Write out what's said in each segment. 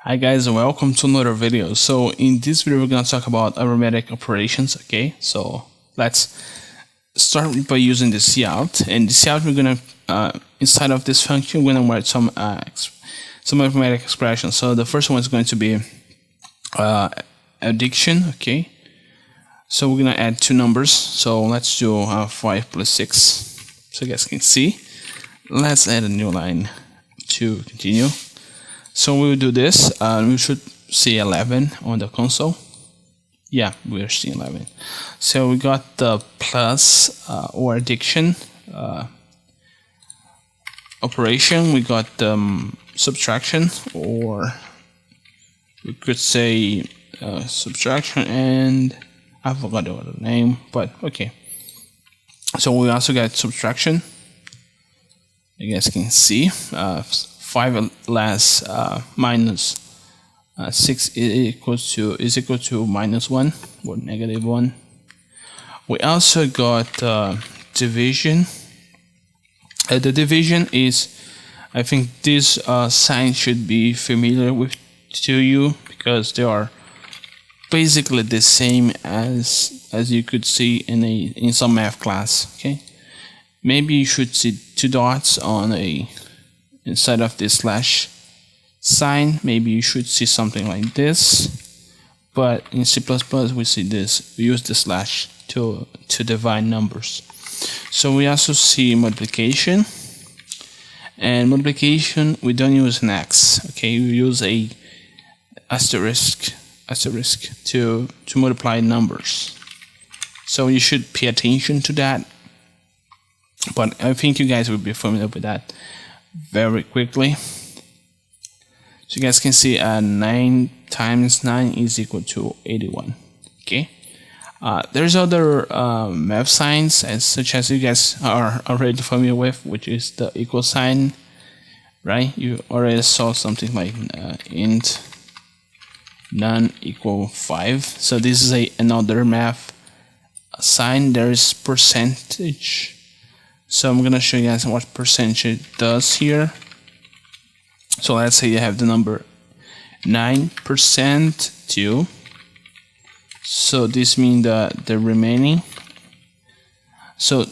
Hi guys, and welcome to another video. So in this video we're going to talk about arithmetic operations. Okay, so let's start by using the cout, and the cout we're going to inside of this function we're going to write some arithmetic expressions. So the first one is going to be addition. Okay, so we're going to add two numbers, so let's do 5 plus 6, so you guys can see. Let's add a new line to continue. So we'll do this. We should see 11 on the console. Yeah, we're seeing 11. So we got the plus or addition operation. We got the subtraction, or we could say subtraction, and I forgot the other name, but okay. So we also got subtraction. You guys can see 5 less minus 6 is equal to minus 1 or negative 1. We also got division. The division is, I think this sign should be familiar to you, because they are basically the same as you could see in some math class. Okay, maybe you should see two dots on inside of this slash sign. Maybe you should see something like this, but in C++ we see this. We use the slash to divide numbers. So we also see multiplication, and multiplication we don't use an X. Okay, we use a asterisk to multiply numbers. So you should pay attention to that, but I think you guys will be familiar with that very quickly. So you guys can see 9 times 9 is equal to 81. Okay, there's other math signs such as you guys are already familiar with, which is the equal sign, right? You already saw something like int none equal 5. So this is another math sign. There is percentage. So I'm going to show you guys what percentage does here. So let's say you have the number 9% 2. So this means the remaining. So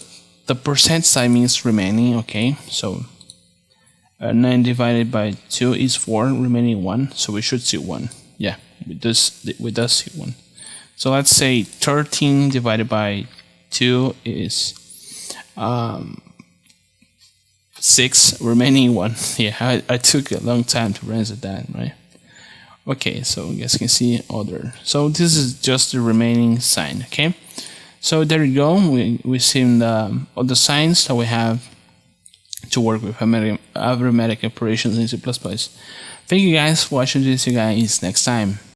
the percent sign means remaining. Okay, so 9 divided by 2 is 4, remaining 1. So we should see 1. Yeah, we does see 1. So let's say 13 divided by 2 is 6, remaining 1. Yeah, I took a long time to answer that, right? Okay, so you guys can see other. So this is just the remaining sign. Okay, so there you go. We seen all the signs that we have to work with arithmetic operations in C++. Thank you guys for watching this. See you guys next time.